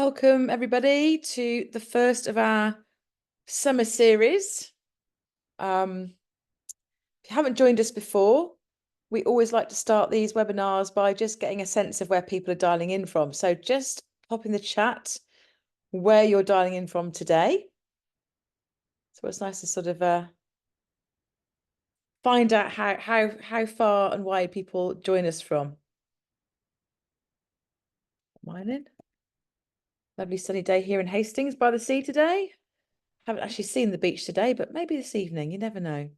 welcome everybody to the first of our summer series. If you haven't joined us before, we always like to start these webinars by just getting a sense of where people are dialing in from. So just pop in the chat where you're dialing in from today. So it's nice to sort of find out how far and wide people join us from. Morning. Lovely sunny day here in Hastings by the sea today. Haven't actually seen the beach today, but maybe this evening, you never know.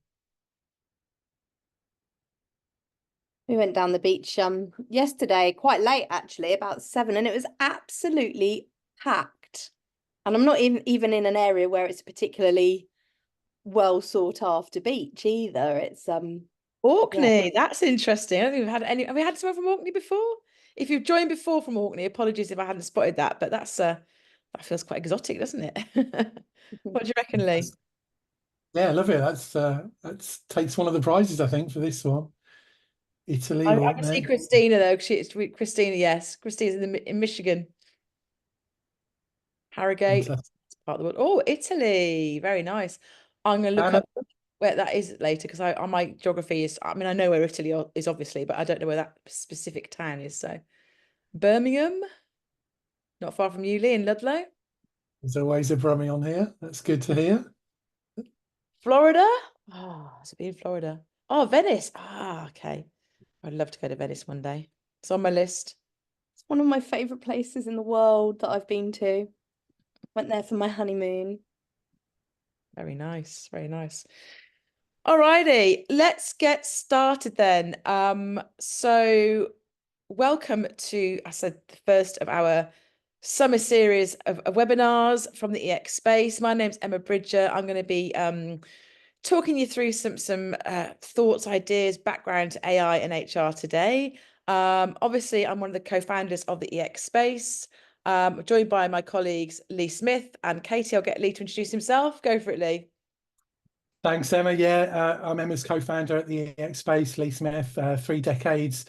We went down the beach yesterday, quite late actually, about 7, and it was absolutely packed. And I'm not even in an area where it's a particularly well sought after beach either. It's Orkney, yeah. that's interesting. I don't think we've had any. Have we had someone from Orkney before? If you've joined before from Orkney, apologies if I hadn't spotted that, but that's that feels quite exotic, doesn't it? What do you reckon, Lee? Yeah, I love it. That's takes one of the prizes, I think, for this one. Italy, I can see Orkney. Christina though. Christina, yes, Christina's in Michigan, Harrogate, Fantastic. part of the world. Oh, Italy, very nice. I'm going to look Anna, up where that is later because on my geography is. I mean, I know where Italy is obviously, but I don't know where that specific town is. So Birmingham, not far from you, Lee, in Ludlow. there's always a Brummie on here. That's good to hear. Florida? Oh, has it been Florida? Oh, Venice. Ah, okay. I'd love to go to Venice one day. It's on my list. It's one of my favourite places in the world that I've been to. Went there for my honeymoon. Very nice. Very nice. Alrighty, let's get started then. So welcome to, I said, the first of our summer series of webinars from the EX space. My name's Emma Bridger. I'm going to be talking you through some thoughts, ideas, background to AI and HR today. Obviously, I'm one of the co-founders of the EX space, joined by my colleagues Lee Smith and Katie. I'll get Lee to introduce himself. Go for it, Lee. Thanks, Emma. Yeah, I'm Emma's co-founder at the EX Space, Lee Smith, 3 decades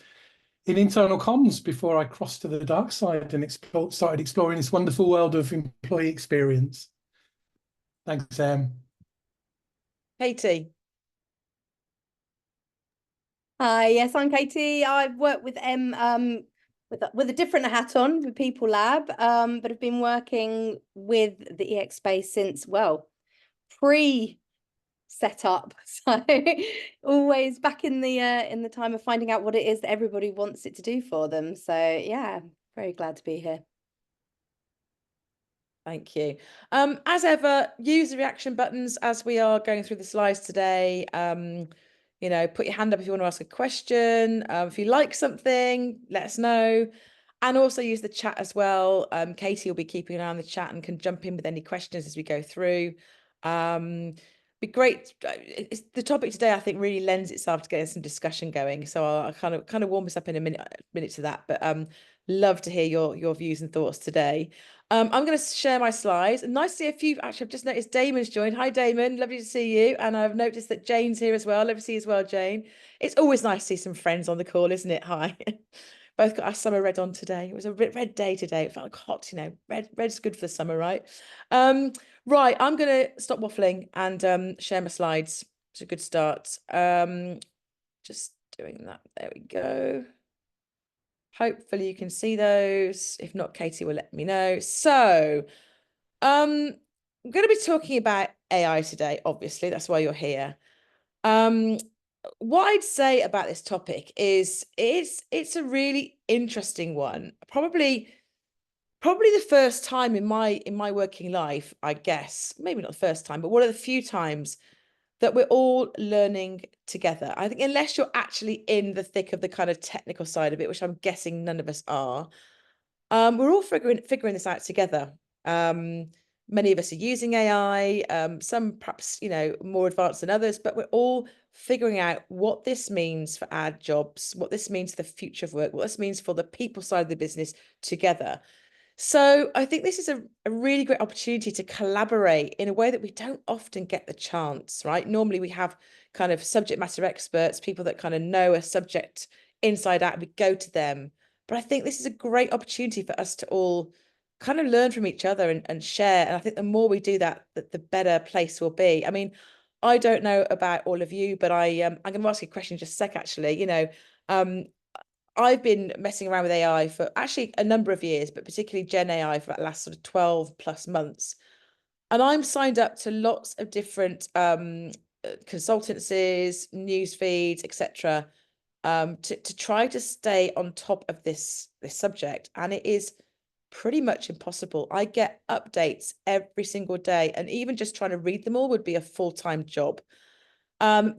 in internal comms before I crossed to the dark side and started exploring this wonderful world of employee experience. Thanks, Em. Katie. Hi, yes, I'm Katie. I've worked with with a different hat on with People Lab, but have been working with the EX space since, well, pre-setup. So always back in the time of finding out what it is that everybody wants it to do for them. So yeah, very glad to be here. Thank you. As ever, use the reaction buttons as we are going through the slides today. You know, put your hand up if you want to ask a question. If you like something, let us know. And also use the chat as well. Katie will be keeping an eye on the chat and can jump in with any questions as we go through. Be great. The topic today, I think, really lends itself to getting some discussion going. So I'll kind of warm us up in a minute to that. But love to hear your views and thoughts today. I'm going to share my slides. And nice to see a few. Actually, I've just noticed Damon's joined. Hi, Damon. Lovely to see you. And I've noticed that Jane's here as well. Lovely to see you as well, Jane. It's always nice to see some friends on the call, isn't it? Hi. Both got our summer red on today. It was a red day today. It felt like hot, you know. Red's good for the summer, right? Right, I'm going to stop waffling and share my slides. It's a good start. Just doing that. There we go. Hopefully you can see those. If not, Katie will let me know. So, I'm going to be talking about AI today, obviously. That's why you're here. What I'd say about this topic is it's a really interesting one. Probably the first time in my working life, I guess, maybe not the first time, but one of the few times that we're all learning together. I think unless you're actually in the thick of the kind of technical side of it, which I'm guessing none of us are, we're all figuring this out together. Many of us are using AI, some perhaps, you know, more advanced than others, but we're all figuring out what this means for our jobs, what this means for the future of work, what this means for the people side of the business together. So I think this is a really great opportunity to collaborate in a way that we don't often get the chance, right? Normally we have kind of subject matter experts, people that kind of know a subject inside out, we go to them. But I think this is a great opportunity for us to all kind of learn from each other and share. And I think the more we do that, the better place we'll be. I mean, I don't know about all of you, but I'm going to ask you a question in just a sec, actually. Um, I've been messing around with AI for actually a number of years, but particularly Gen AI for the last sort of 12 plus months. And I'm signed up to lots of different consultancies, news feeds, etc., to try to stay on top of this subject. And it is pretty much impossible. I get updates every single day, and even just trying to read them all would be a full-time job.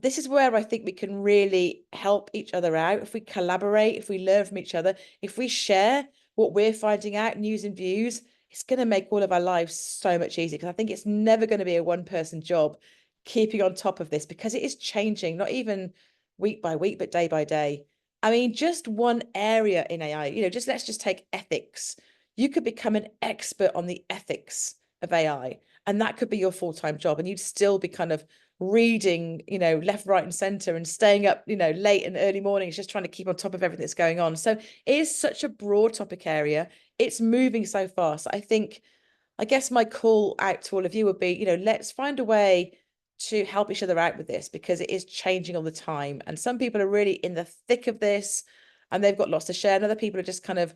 This is where I think we can really help each other out. If we collaborate, if we learn from each other, if we share what we're finding out, news and views, it's going to make all of our lives so much easier. Because I think it's never going to be a one-person job keeping on top of this, because it is changing, not even week by week, but day by day. I mean, just one area in AI, let's just take ethics. You could become an expert on the ethics of AI, and that could be your full-time job, and you'd still be kind of reading, left, right, and center, and staying up, late and early mornings, just trying to keep on top of everything that's going on. So it is such a broad topic area. It's moving so fast. I guess my call out to all of you would be, let's find a way to help each other out with this, because it is changing all the time. And some people are really in the thick of this and they've got lots to share. And other people are just kind of,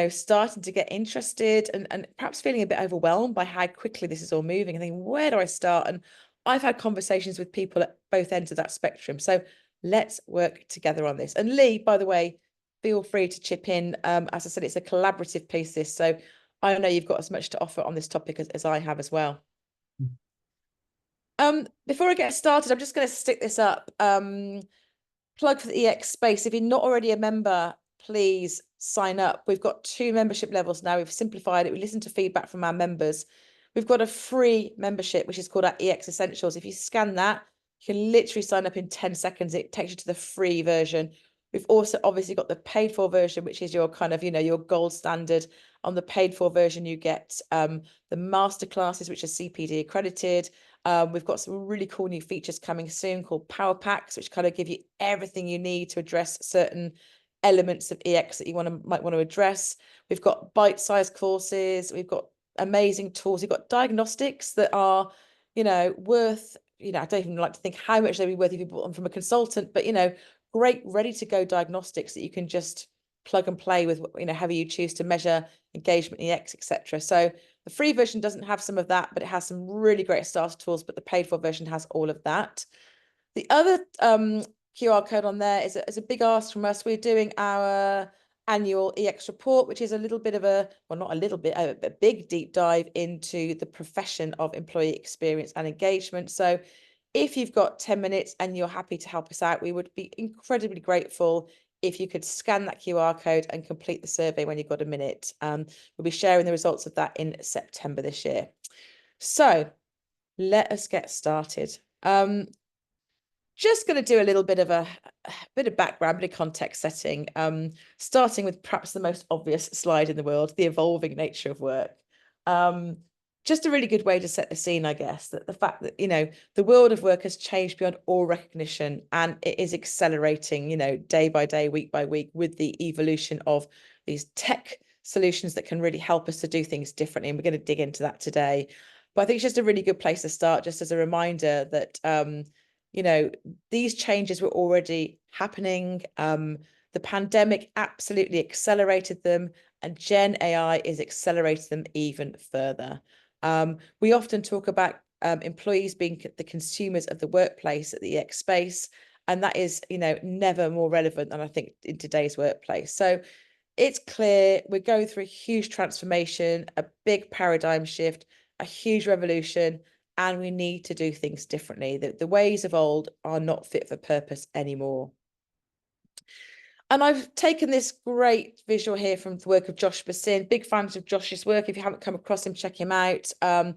starting to get interested and perhaps feeling a bit overwhelmed by how quickly this is all moving and thinking, where do I start? And I've had conversations with people at both ends of that spectrum. So let's work together on this. And Lee, by the way, feel free to chip in. As I said, it's a collaborative piece, this. So I know you've got as much to offer on this topic as I have as well. Before I get started, I'm just going to stick this up. Plug for the EX space. If you're not already a member, please sign up. We've got 2 membership levels now. We've simplified it. We listen to feedback from our members. We've got a free membership, which is called our EX Essentials. If you scan that, you can literally sign up in 10 seconds. It takes you to the free version. We've also obviously got the paid for version, which is your kind of, your gold standard. On the paid for version, you get the masterclasses, which are CPD accredited. We've got some really cool new features coming soon called Power Packs, which kind of give you everything you need to address certain elements of EX that you might want to address. We've got bite-sized courses. We've got amazing tools. We've got diagnostics that are, worth, I don't even like to think how much they'd be worth if you bought them from a consultant, but, great ready-to-go diagnostics that you can just plug and play with, however you choose to measure engagement, EX, etc. So the free version doesn't have some of that, but it has some really great starter tools, but the paid for version has all of that. The other QR code on there is a big ask from us. We're doing our annual EX report, which is a little bit of not a little bit, a big deep dive into the profession of employee experience and engagement. So if you've got 10 minutes and you're happy to help us out, we would be incredibly grateful if you could scan that QR code and complete the survey when you've got a minute. We'll be sharing the results of that in September this year. So let us get started. Just going to do a little bit of background, bit of context setting, starting with perhaps the most obvious slide in the world, the evolving nature of work. Just a really good way to set the scene, I guess, that the fact that, the world of work has changed beyond all recognition, and it is accelerating, day by day, week by week, with the evolution of these tech solutions that can really help us to do things differently. And we're going to dig into that today. But I think it's just a really good place to start, just as a reminder that, these changes were already happening. The pandemic absolutely accelerated them, and Gen AI is accelerating them even further. We often talk about employees being the consumers of the workplace at the EX space, and that is, never more relevant than I think in today's workplace. So it's clear we're going through a huge transformation, a big paradigm shift, a huge revolution, and we need to do things differently. The ways of old are not fit for purpose anymore. And I've taken this great visual here from the work of Josh Basin. Big fans of Josh's work. If you haven't come across him, check him out. I'm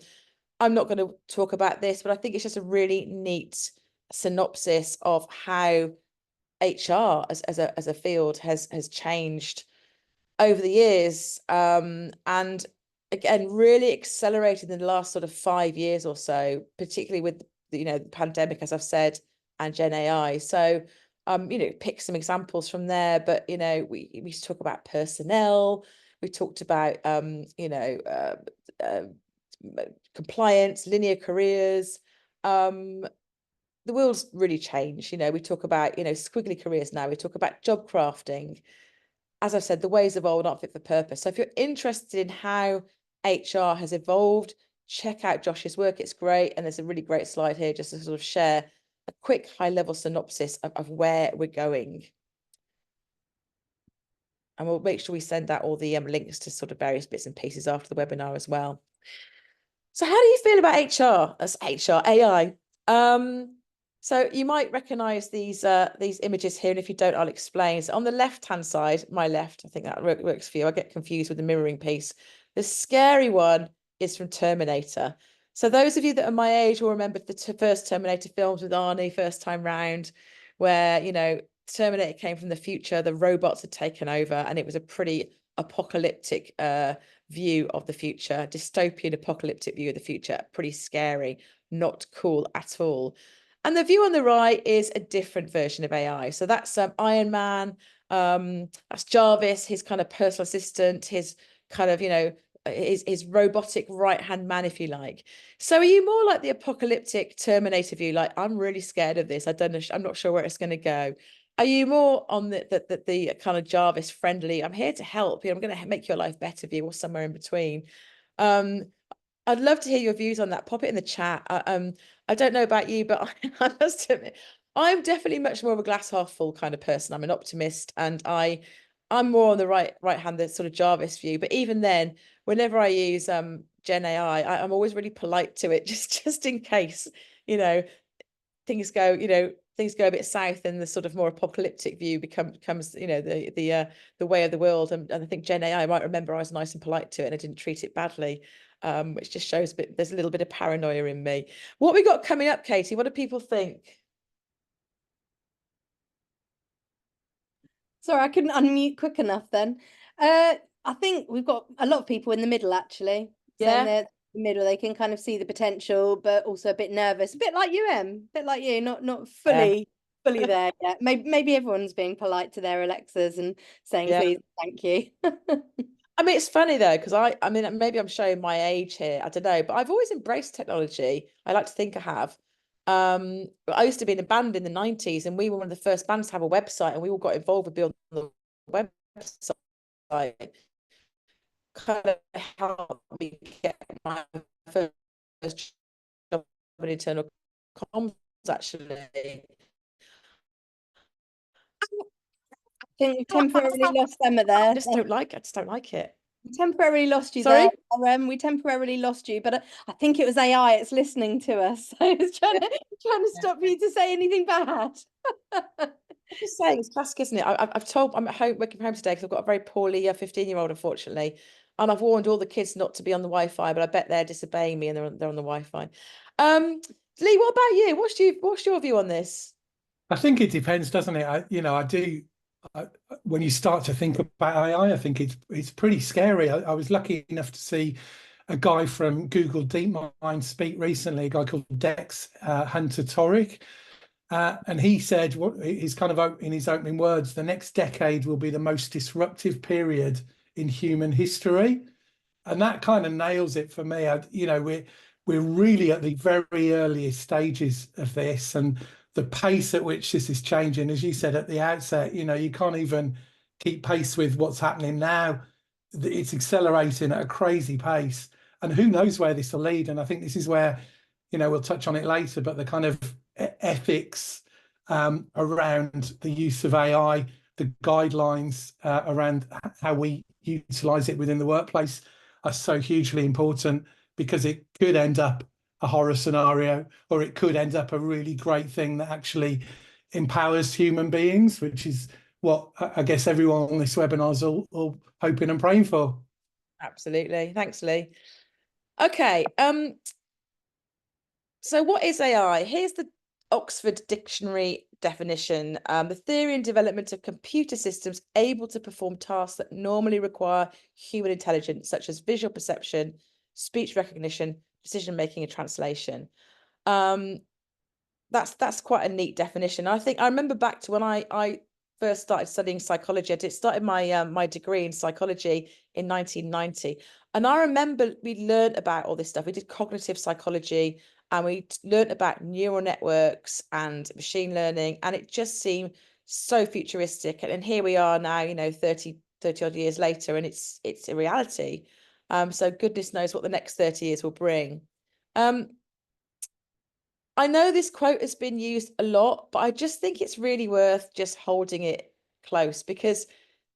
not going to talk about this, but I think it's just a really neat synopsis of how HR as a field has changed over the years, and again really accelerated in the last sort of 5 years or so, particularly with the pandemic, as I've said, and Gen AI. So pick some examples from there, but we talk about personnel, We talked about, compliance, linear careers. The world's really changed. We talk about, squiggly careers now. We talk about job crafting. As I've said, the ways of old aren't fit for purpose. So if you're interested in how HR has evolved, check out Josh's work. It's great. And there's a really great slide here just to sort of share a quick high-level synopsis of where we're going. And we'll make sure we send out all the links to sort of various bits and pieces after the webinar as well. So how do you feel about HR? That's HR, AI. So you might recognize these images here, and if you don't, I'll explain. So on the left-hand side, my left, I think that works for you. I get confused with the mirroring piece. The scary one is from Terminator. So those of you that are my age will remember the first Terminator films with Arnie first time round, where, Terminator came from the future, the robots had taken over, and it was a pretty apocalyptic view of the future, dystopian apocalyptic view of the future, pretty scary, not cool at all. And the view on the right is a different version of AI. So that's Iron Man, that's Jarvis, his kind of personal assistant, his kind of, his robotic right-hand man, if you like. So are you more like the apocalyptic Terminator view, like, I'm really scared of this, I don't know, I'm not sure where it's going to go? Are you more on the kind of Jarvis friendly, I'm here to help you, I'm going to make your life better view, or somewhere in between? I'd love to hear your views on that. Pop it in the chat. I don't know about you, but I must admit, I'm definitely much more of a glass half full kind of person. I'm an optimist, and I'm more on the right hand, the sort of Jarvis view. But even then, whenever I use Gen AI, I'm always really polite to it, just in case, things go, things go a bit south, and the sort of more apocalyptic view becomes, the way of the world. And I think Gen AI might remember I was nice and polite to it, and I didn't treat it badly. Which just shows there's a little bit of paranoia in me. What we got coming up, Katie? What do people think? Sorry, I couldn't unmute quick enough then. I think we've got a lot of people in the middle, actually, saying they're in the middle. They can kind of see the potential, but also a bit nervous, a bit like you, Em, a bit like you, not fully there yet. Maybe everyone's being polite to their Alexas and saying please, thank you. I mean, it's funny though, because I mean, maybe I'm showing my age here. I don't know, but I've always embraced technology. I like to think I have. I used to be in a band in the 90s, and we were one of the first bands to have a website, and we all got involved with building the website. Kind of helped me get my first job in internal comms, actually. I think we've temporarily lost Emma there. I just don't like it. We temporarily lost you. Sorry? there. We temporarily lost you, but I think it was AI. It's listening to us. So it's trying to stop you to say anything bad. I'm just saying, it's classic, isn't it? I've told, I'm at home, working from home today because I've got a very poorly 15-year-old, unfortunately. And I've warned all the kids not to be on the Wi-Fi, but I bet they're disobeying me, and they're on the Wi-Fi. Lee, what about you? What's your view on this? I think it depends, doesn't it? I do. When you start to think about AI, I think it's pretty scary. I was lucky enough to see a guy from Google DeepMind speak recently, a guy called Dex Hunter Torek. And he said, he's kind of in his opening words, the next decade will be the most disruptive period in human history. And that kind of nails it for me. We're really at the very earliest stages of this, and the pace at which this is changing, as you said at the outset, you can't even keep pace with what's happening now. It's accelerating at a crazy pace, and who knows where this will lead. And I think this is where, we'll touch on it later, but the kind of ethics around the use of AI, the guidelines around how we utilize it within the workplace are so hugely important, because it could end up a horror scenario, or it could end up a really great thing that actually empowers human beings, which is what I guess everyone on this webinar is all hoping and praying for. Absolutely. Thanks, Lee. Okay. So what is AI? Here's the Oxford Dictionary definition. The theory and development of computer systems able to perform tasks that normally require human intelligence, such as visual perception, speech recognition, decision making, and translation. That's quite a neat definition. I think I remember back to when I first started studying psychology. I started my my degree in psychology in 1990, and I remember we learned about all this stuff. We did cognitive psychology, and we learned about neural networks and machine learning, and it just seemed so futuristic. And here we are now, you know, 30 odd years later, and it's a reality. So goodness knows what the next 30 years will bring. I know this quote has been used a lot, but I just think it's really worth just holding it close, because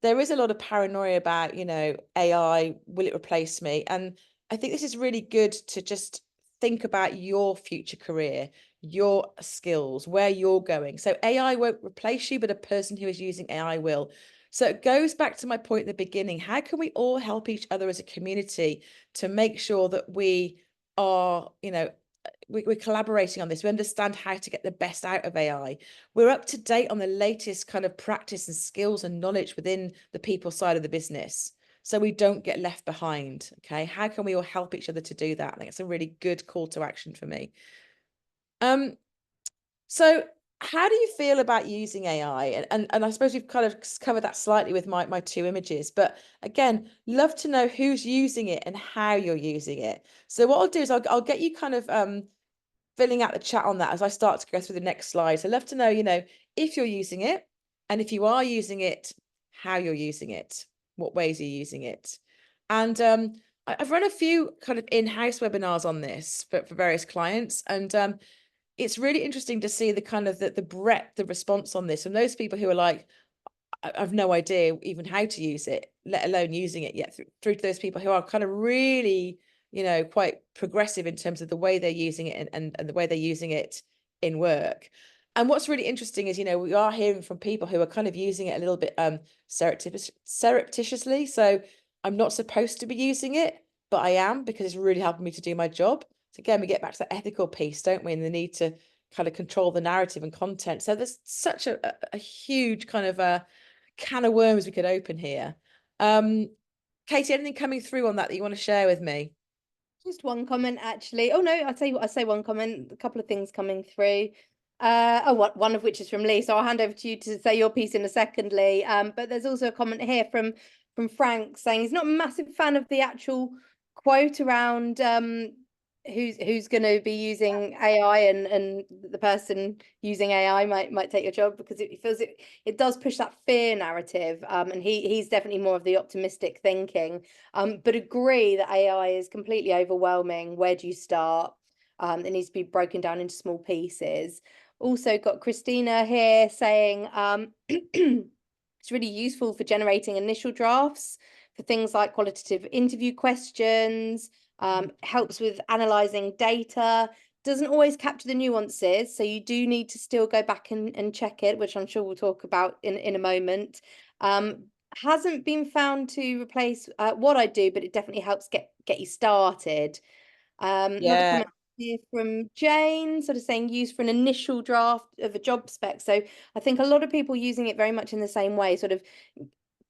there is a lot of paranoia about, you know, AI, will it replace me? And I think this is really good to just think about your future career, your skills, where you're going. So AI won't replace you, but a person who is using AI will. So it goes back to my point at the beginning. How can we all help each other as a community to make sure that we are, you know, we're collaborating on this. We understand how to get the best out of AI. We're up to date on the latest kind of practice and skills and knowledge within the people side of the business, so we don't get left behind. Okay, how can we all help each other to do that? I think it's a really good call to action for me. So how do you feel about using AI? And I suppose we've kind of covered that slightly with my two images, but again, love to know who's using it and how you're using it. So what I'll do is I'll get you kind of filling out the chat on that as I start to go through the next slide. So I'd love to know, you know, if you're using it, and if you are using it, how you're using it, what ways you're using it. And I've run a few kind of in-house webinars on this for various clients, and it's really interesting to see the kind of the breadth of response on this from those people who are like, I've no idea even how to use it, let alone using it yet, through to those people who are kind of really, you know, quite progressive in terms of the way they're using it, and the way they're using it in work. And what's really interesting is, you know, we are hearing from people who are kind of using it a little bit surreptitiously. So I'm not supposed to be using it, but I am, because it's really helping me to do my job. So again, we get back to that ethical piece, don't we? And the need to kind of control the narrative and content. So there's such a huge kind of a can of worms we could open here. Katie, anything coming through on that you want to share with me? Just one comment, actually. Oh no, I say one comment. A couple of things coming through. One of which is from Lee. So I'll hand over to you to say your piece in a second, Lee. But there's also a comment here from Frank saying he's not a massive fan of the actual quote around who's going to be using AI, and the person using AI might take your job, because it feels it does push that fear narrative. And he's definitely more of the optimistic thinking. But agree that AI is completely overwhelming. Where do you start? It needs to be broken down into small pieces. Also got Christina here saying it's really useful for generating initial drafts for things like qualitative interview questions, helps with analysing data, doesn't always capture the nuances, so you do need to still go back and check it, which I'm sure we'll talk about in a moment. Hasn't been found to replace what I do, but it definitely helps get you started. Another comment here from Jane, sort of saying used for an initial draft of a job spec. So I think a lot of people using it very much in the same way, sort of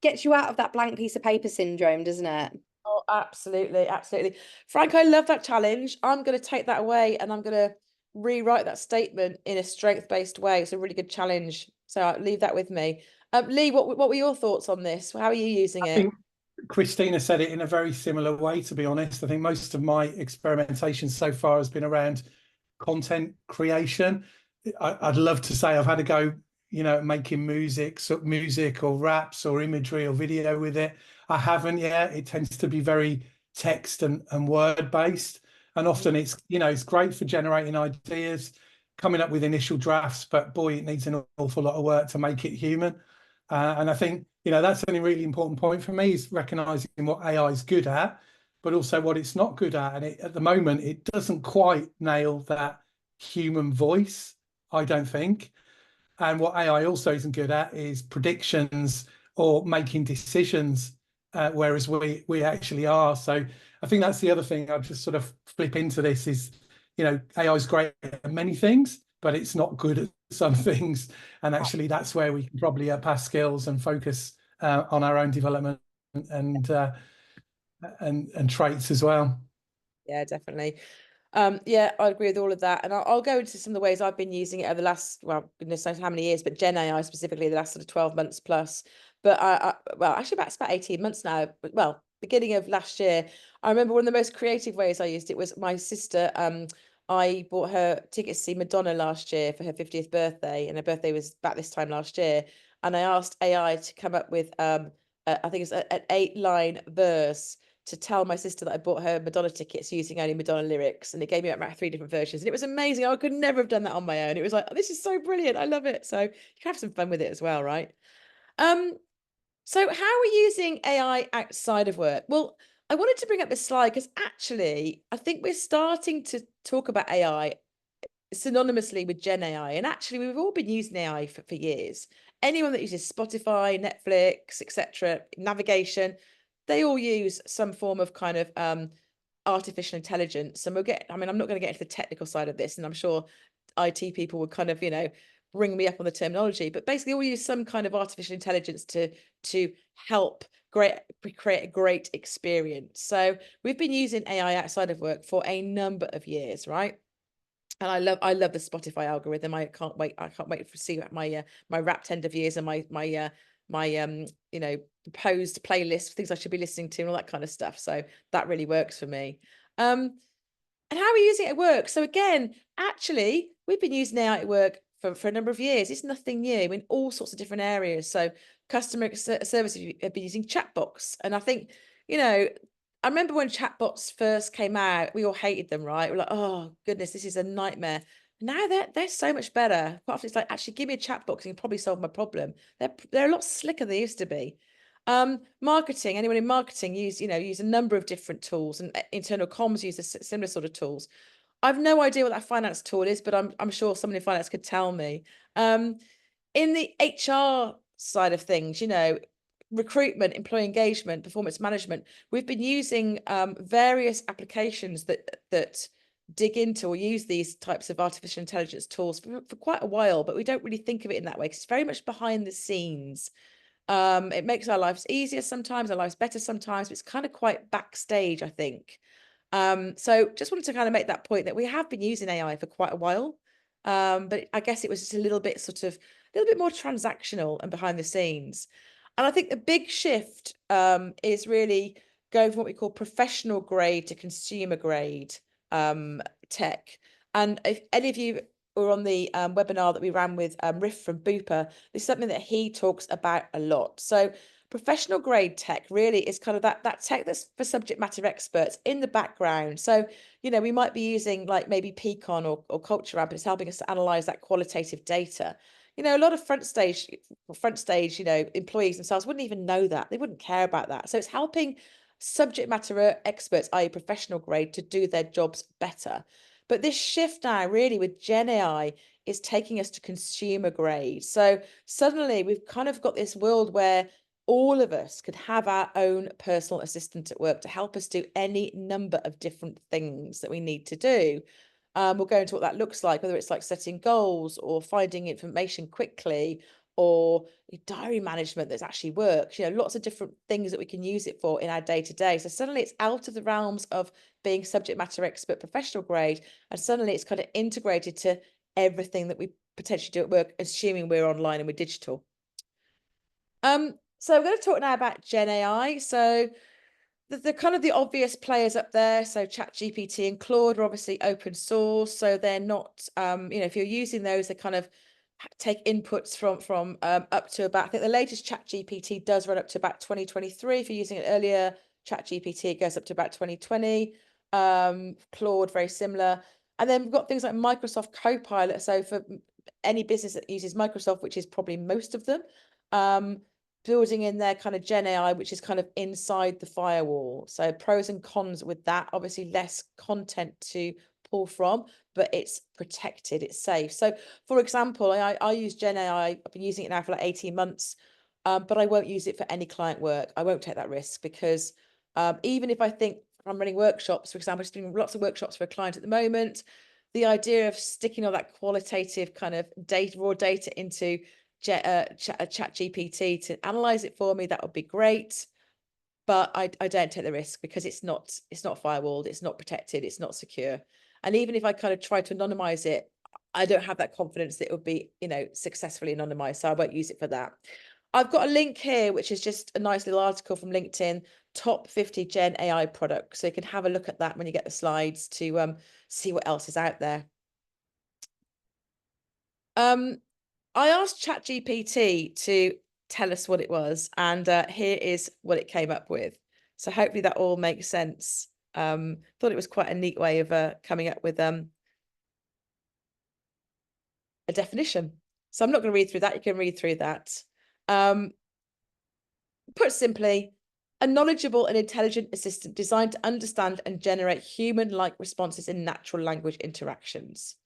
gets you out of that blank piece of paper syndrome, doesn't it? Oh, absolutely, absolutely. Frank, I love that challenge. I'm going to take that away, and I'm going to rewrite that statement in a strength-based way. It's a really good challenge. So I'll leave that with me. Lee, what were your thoughts on this? How are you using I it? think Christina said it in a very similar way, to be honest. I think most of my experimentation so far has been around content creation. I'd love to say I've had a go, you know, making music or raps or imagery or video with it. I haven't yet. It tends to be very text and word based. And often it's, you know, it's great for generating ideas, coming up with initial drafts, but boy, it needs an awful lot of work to make it human. And I think, you know, that's a really important point for me, is recognizing what AI is good at, but also what it's not good at. And at the moment, it doesn't quite nail that human voice, I don't think. And what AI also isn't good at is predictions or making decisions, whereas we actually are. So I think that's the other thing I'll just sort of flip into this is, you know, AI is great at many things, but it's not good at some things. And actually that's where we can probably up our skills and focus on our own development and traits as well. Yeah, definitely. Yeah, I agree with all of that. And I'll go into some of the ways I've been using it over the last, well, goodness knows how many years, but Gen AI specifically the last sort of 12 months plus. But well, actually it's about 18 months now. But, well, beginning of last year, I remember one of the most creative ways I used it was my sister. I bought her tickets to see Madonna last year for her 50th birthday, and her birthday was about this time last year. And I asked AI to come up with, I think it's an 8-line verse to tell my sister that I bought her Madonna tickets using only Madonna lyrics, and it gave me about 3 different versions, and it was amazing. I could never have done that on my own. It was like, oh, this is so brilliant. I love it. So you can have some fun with it as well, right? So how are we using AI outside of work? Well, I wanted to bring up this slide because actually I think we're starting to talk about AI synonymously with Gen AI. And actually, we've all been using AI for years. Anyone that uses Spotify, Netflix, etc., navigation, they all use some form of kind of artificial intelligence. And I mean, I'm not going to get into the technical side of this, and I'm sure IT people would kind of, bring me up on the terminology, but basically all use some kind of artificial intelligence to help create a great experience. So we've been using AI outside of work for a number of years, right? And I love the Spotify algorithm. I can't wait to see my my Wrapped end of years and my proposed playlist, things I should be listening to and all that kind of stuff. So that really works for me. And how are we using it at work? So again, actually, we've been using AI at work for a number of years. It's nothing new in all sorts of different areas. So customer services have been using chatbots. And I think, I remember when chatbots first came out, we all hated them, right? We're like, oh goodness, this is a nightmare. Now they're so much better. Quite often it's like, actually give me a chatbot because you can probably solve my problem. They're a lot slicker than they used to be. Marketing, anyone in marketing use a number of different tools, and internal comms use similar sort of tools. I've no idea what that finance tool is, but I'm sure someone in finance could tell me. In the HR side of things, recruitment, employee engagement, performance management, we've been using various applications that dig into or use these types of artificial intelligence tools for quite a while, but we don't really think of it in that way because it's very much behind the scenes. It makes our lives easier sometimes, our lives better sometimes, but it's kind of quite backstage, I think. So just wanted to kind of make that point that we have been using AI for quite a while. But I guess it was just a little bit more transactional and behind the scenes. And I think the big shift is really going from what we call professional grade to consumer grade tech. And if any of you were on the webinar that we ran with Riff from Bupa, this is something that he talks about a lot. So professional grade tech really is kind of that tech that's for subject matter experts in the background. So, we might be using like maybe Peakon or Culture Amp, but it's helping us to analyze that qualitative data. A lot of front stage, employees themselves wouldn't even know that. They wouldn't care about that. So it's helping subject matter experts, i.e. professional grade, to do their jobs better. But this shift now really with Gen AI is taking us to consumer grade. So suddenly we've kind of got this world where all of us could have our own personal assistant at work to help us do any number of different things that we need to do. We'll go into what that looks like, whether it's like setting goals or finding information quickly or diary management that's actually works, lots of different things that we can use it for in our day to day. So suddenly it's out of the realms of being subject matter expert professional grade, and suddenly it's kind of integrated to everything that we potentially do at work, assuming we're online and we're digital. So we're going to talk now about Gen AI. So the kind of the obvious players up there, so ChatGPT and Claude are obviously open source, so they're not if you're using those, they kind of take inputs from up to about, I think the latest ChatGPT does run up to about 2023. If you're using it earlier ChatGPT, it goes up to about 2020. Claude, very similar. And then we've got things like Microsoft Copilot. So for any business that uses Microsoft, which is probably most of them, building in their kind of Gen AI, which is kind of inside the firewall. So pros and cons with that, obviously less content to pull from, but it's protected, it's safe. So for example, I use Gen AI, I've been using it now for like 18 months, but I won't use it for any client work. I won't take that risk because even if I think I'm running workshops, for example, just doing lots of workshops for a client at the moment, the idea of sticking all that qualitative kind of data, raw data into ChatGPT to analyze it for me, that would be great. But I don't take the risk because it's not firewalled, it's not protected, it's not secure. And even if I kind of try to anonymize it, I don't have that confidence that it would be, you know, successfully anonymized. So I won't use it for that. I've got a link here, which is just a nice little article from LinkedIn, top 50 Gen AI products. So you can have a look at that when you get the slides to see what else is out there. I asked ChatGPT to tell us what it was, and here is what it came up with. So hopefully that all makes sense. Thought it was quite a neat way of coming up with a definition. So I'm not going to read through that. You can read through that. Put simply, a knowledgeable and intelligent assistant designed to understand and generate human-like responses in natural language interactions.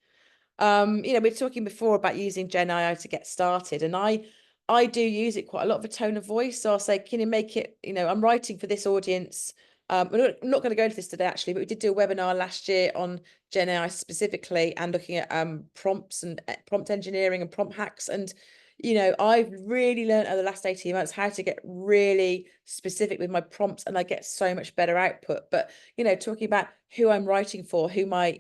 You know, we were talking before about using Gen AI to get started, and I do use it quite a lot for tone of voice. So I'll say, can you make it, you know, I'm writing for this audience. We're not going to go into this today, actually, but we did do a webinar last year on Gen AI specifically and looking at prompts and prompt engineering and prompt hacks. And, you know, I've really learned over the last 18 months how to get really specific with my prompts, and I get so much better output. But, you know, talking about who I'm writing for, who my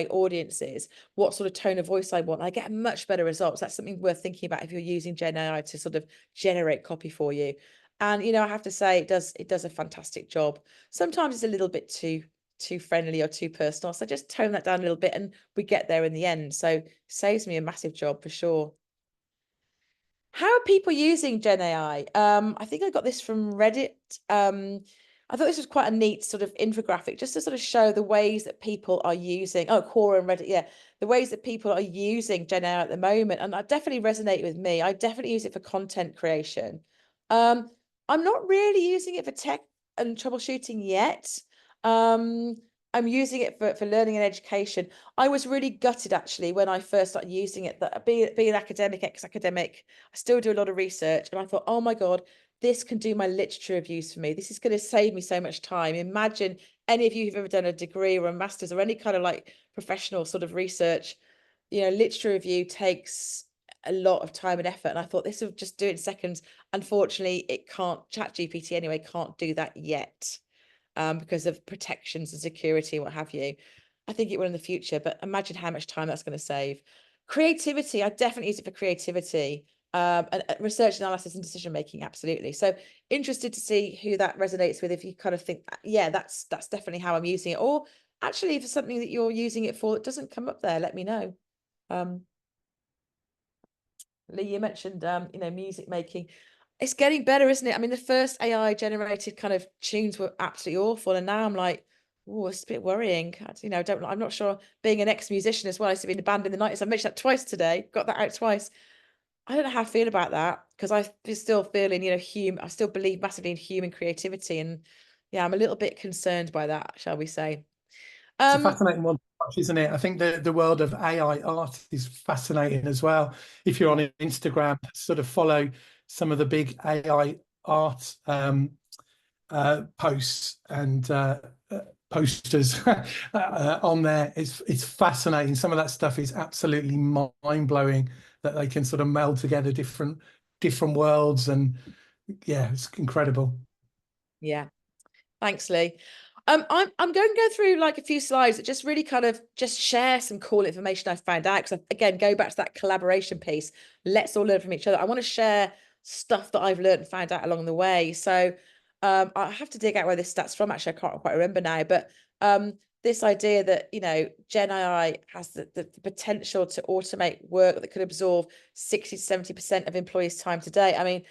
audience is, what sort of tone of voice I want, I get much better results. That's something worth thinking about if you're using Gen AI to sort of generate copy for you. And, you know, I have to say it does a fantastic job. Sometimes it's a little bit too friendly or too personal. So just tone that down a little bit and we get there in the end. So it saves me a massive job for sure. How are people using Gen AI? I think I got this from Reddit. I thought this was quite a neat sort of infographic just to sort of show the ways that people are using, Quora and Reddit, yeah, the ways that people are using Gen AI at the moment. And that definitely resonated with me. I definitely use it for content creation. I'm not really using it for tech and troubleshooting yet. I'm using it for learning and education. I was really gutted actually when I first started using it, that being an academic, ex-academic, I still do a lot of research, and I thought, oh my God, this can do my literature reviews for me. This is going to save me so much time. Imagine any of you who've ever done a degree or a master's or any kind of like professional sort of research, you know, literature review takes a lot of time and effort. And I thought this will just do it in seconds. Unfortunately, it can't, ChatGPT anyway, can't do that yet. Because of protections and security and what have you. I think it will in the future, but imagine how much time that's going to save. Creativity, I definitely use it for creativity, and research analysis and decision making, absolutely. So interested to see who that resonates with. If you kind of think, yeah, that's definitely how I'm using it, or actually for something that you're using it for that doesn't come up there, let me know. Lee, you mentioned you know, music making. It's getting better, isn't it? I mean, the first AI generated kind of tunes were absolutely awful, and now I'm like, oh, it's a bit worrying. You know, I'm not sure. Being an ex-musician as well, I used to be in a band in the 90s. I mentioned that twice today. Got that out twice. I don't know how I feel about that because I still feeling, you know, I still believe massively in human creativity, and yeah, I'm a little bit concerned by that, shall we say? It's a fascinating one to watch, isn't it? I think the world of AI art is fascinating as well. If you're on Instagram, sort of follow some of the big AI art posts and posters on there. It's fascinating. Some of that stuff is absolutely mind-blowing, that they can sort of meld together different worlds, and yeah, it's incredible. Yeah. Thanks, Lee. I'm going to go through like a few slides that just really kind of just share some cool information I found out. Because again, go back to that collaboration piece. Let's all learn from each other. I want to share stuff that I've learned and found out along the way. So I have to dig out where this stat's from. Actually, I can't quite remember now. But this idea that, you know, Gen AI has the potential to automate work that could absorb 60 to 70% of employees' time today. I mean,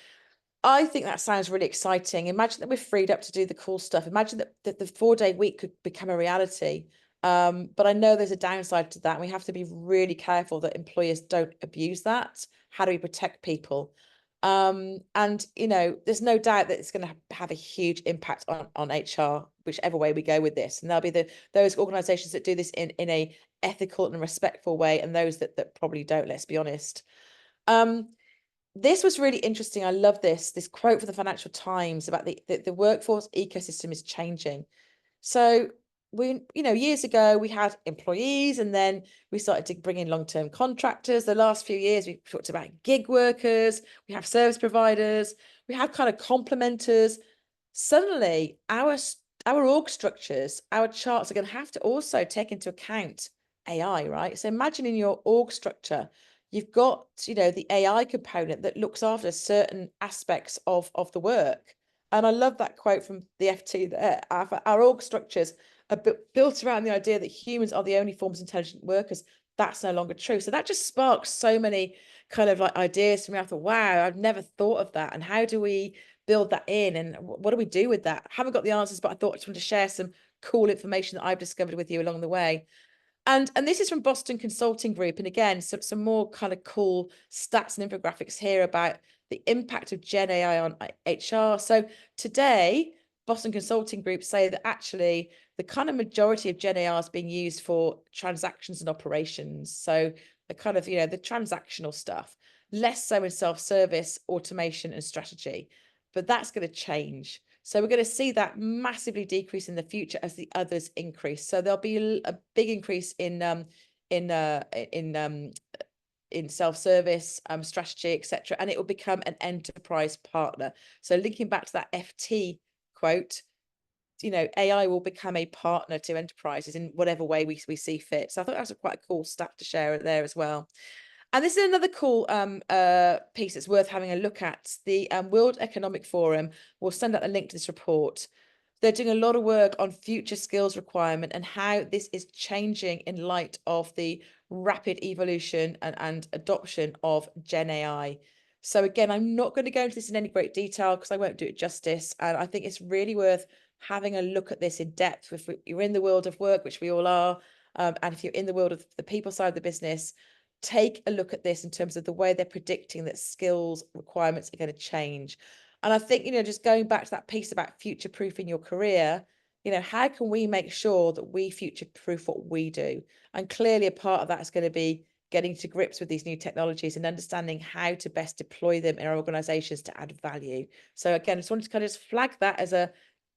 I think that sounds really exciting. Imagine that we're freed up to do the cool stuff. Imagine that the 4-day week could become a reality. But I know there's a downside to that. And we have to be really careful that employers don't abuse that. How do we protect people? And, you know, there's no doubt that it's going to have a huge impact on HR, whichever way we go with this. And there'll be those organizations that do this in a ethical and respectful way, and those that probably don't, let's be honest. This was really interesting. I love this quote from the Financial Times about the workforce ecosystem is changing. So you know, years ago we had employees, and then we started to bring in long-term contractors. The last few years we've talked about gig workers, we have service providers, we have kind of complementers. Suddenly our org structures, our charts are going to have to also take into account AI, right? So imagine in your org structure, you've got, you know, the AI component that looks after certain aspects of the work. And I love that quote from the FT there. Our org structures are built around the idea that humans are the only forms of intelligent workers. That's no longer true. So that just sparks so many kind of like ideas for me. I thought, wow, I've never thought of that. And how do we build that in? And what do we do with that? I haven't got the answers, but I thought I just wanted to share some cool information that I've discovered with you along the way. And this is from Boston Consulting Group. And again, some more kind of cool stats and infographics here about the impact of Gen AI on HR. So today, Boston Consulting Group say that actually the kind of majority of Gen AI is being used for transactions and operations. So the kind of, you know, the transactional stuff, less so in self-service, automation and strategy. But that's going to change. So we're going to see that massively decrease in the future as the others increase. So there'll be a big increase in self-service, strategy, etc., and it will become an enterprise partner. So linking back to that FT quote, you know, AI will become a partner to enterprises in whatever way we see fit. So I thought that was quite a cool stat to share there as well. And this is another cool piece that's worth having a look at. The World Economic Forum will send out a link to this report. They're doing a lot of work on future skills requirement and how this is changing in light of the rapid evolution and adoption of Gen AI. So again, I'm not going to go into this in any great detail because I won't do it justice. And I think it's really worth having a look at this in depth. If you're in the world of work, which we all are, and if you're in the world of the people side of the business, take a look at this in terms of the way they're predicting that skills requirements are going to change. And I think, you know, just going back to that piece about future-proofing your career, you know, how can we make sure that we future-proof what we do? And clearly a part of that is going to be getting to grips with these new technologies and understanding how to best deploy them in our organizations to add value. So again, I just wanted to kind of just flag that as a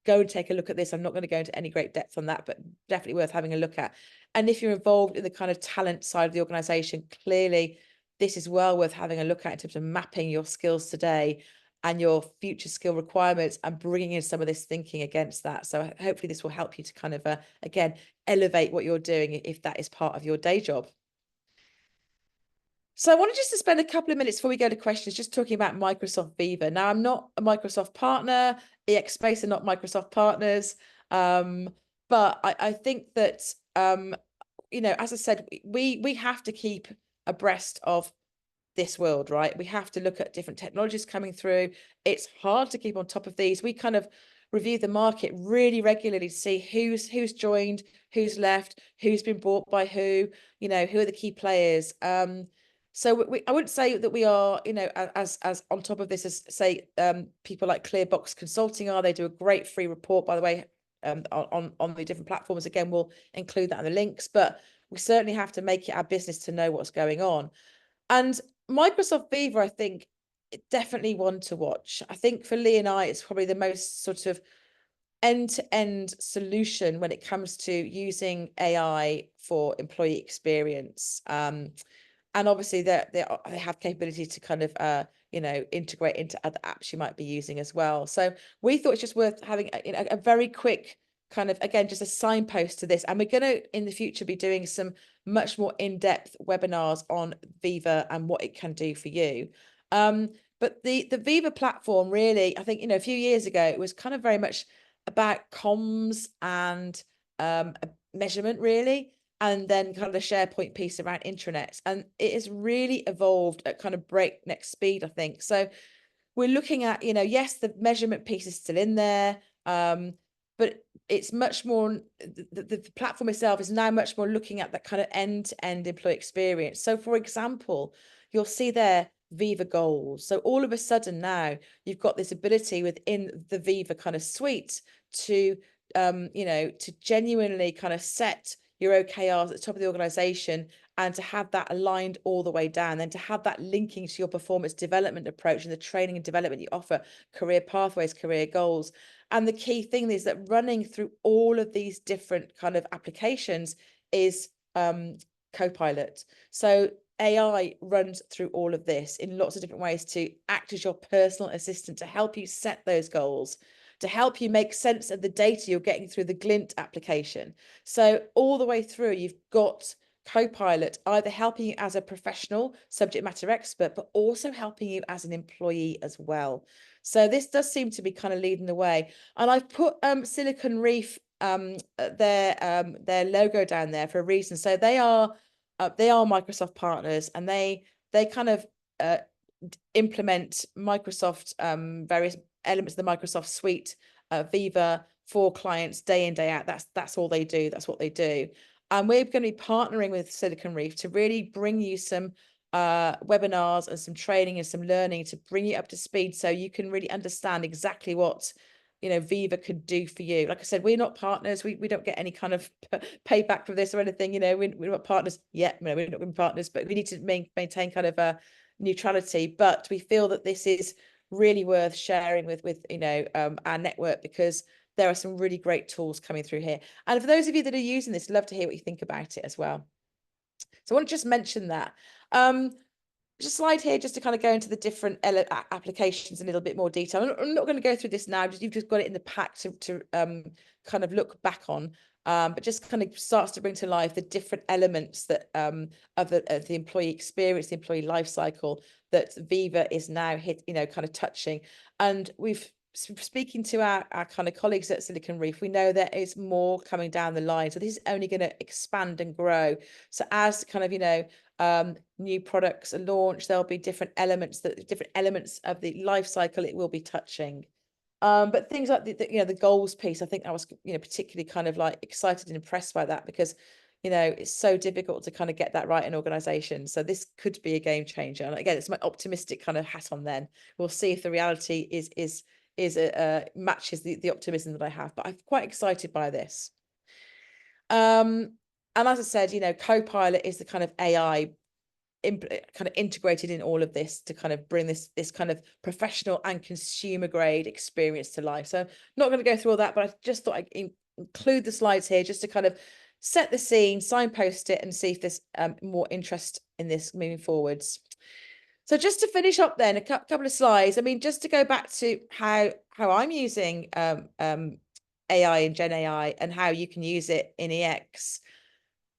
go and take a look at this. I'm not going to go into any great depth on that, but definitely worth having a look at. And if you're involved in the kind of talent side of the organization, clearly this is well worth having a look at in terms of mapping your skills today and your future skill requirements and bringing in some of this thinking against that. So hopefully this will help you to kind of, again, elevate what you're doing if that is part of your day job. So I wanted just to spend a couple of minutes before we go to questions, just talking about Microsoft Viva. Now, I'm not a Microsoft partner. EXSpace are not Microsoft partners. But I think that, you know, as I said, we have to keep abreast of this world, right? We have to look at different technologies coming through. It's hard to keep on top of these. We kind of review the market really regularly to see who's joined, who's left, who's been bought by who, you know, who are the key players. So I wouldn't say that we are, you know, as on top of this as say people like Clearbox Consulting are. They do a great free report, by the way, on the different platforms. Again, we'll include that in the links, but we certainly have to make it our business to know what's going on. And Microsoft Viva, I think, definitely one to watch. I think for Lee and I, it's probably the most sort of end-to-end solution when it comes to using AI for employee experience. And obviously they have capability to kind of you know, integrate into other apps you might be using as well. So we thought it's just worth having a very quick kind of, again, just a signpost to this. And we're going to in the future be doing some much more in-depth webinars on Viva and what it can do for you. But the Viva platform really, I think, you know, a few years ago, it was kind of very much about comms and measurement really, and then kind of the SharePoint piece around intranets. And it has really evolved at kind of breakneck speed, I think. So we're looking at, you know, yes, the measurement piece is still in there, but it's much more, the platform itself is now much more looking at that kind of end-to-end employee experience. So for example, you'll see there Viva goals. So all of a sudden now you've got this ability within the Viva kind of suite to, you know, to genuinely kind of set your OKRs at the top of the organization and to have that aligned all the way down, then to have that linking to your performance development approach and the training and development you offer, career pathways, career goals. And the key thing is that running through all of these different kind of applications is Copilot. So AI runs through all of this in lots of different ways to act as your personal assistant to help you set those goals, to help you make sense of the data you're getting through the Glint application. So all the way through, you've got Copilot either helping you as a professional subject matter expert, but also helping you as an employee as well. So this does seem to be kind of leading the way. And I've put Silicon Reef their logo down there for a reason. So they are Microsoft partners, and they kind of implement Microsoft various elements of the Microsoft suite, Viva, for clients day in, day out. That's all they do. That's what they do. And we're going to be partnering with Silicon Reef to really bring you some webinars and some training and some learning to bring you up to speed, so you can really understand exactly what Viva could do for you. Like I said, we're not partners. We don't get any kind of payback for this or anything. We're not partners yet. We're not going to be partners, but we need to maintain kind of a neutrality. But we feel that this is really worth sharing with our network, because there are some really great tools coming through here. And for those of you that are using this, love to hear what you think about it as well. So I want to just mention that. Just slide here just to kind of go into the different applications in a little bit more detail. I'm not going to go through this now, you've just got it in the pack to kind of look back on, but just kind of starts to bring to life the different elements that of the employee experience, the employee life cycle that Viva is now kind of touching. And we've speaking to our kind of colleagues at Silicon Reef, we know there is more coming down the line. So this is only going to expand and grow. So as kind of, new products are launched, there'll be different elements of the life cycle it will be touching. But things like the goals piece, I think I was particularly kind of like excited and impressed by that, because it's so difficult to kind of get that right in organizations. So this could be a game changer. And again, it's my optimistic kind of hat on. Then we'll see if the reality matches the optimism that I have. But I'm quite excited by this. And as I said, Copilot is the kind of AI kind of integrated in all of this to kind of bring this kind of professional and consumer grade experience to life. So I'm not going to go through all that, but I just thought I'd include the slides here just to kind of set the scene, signpost it, and see if there's more interest in this moving forwards. So just to finish up then, a couple of slides. I mean, just to go back to how I'm using AI and Gen AI and how you can use it in EX.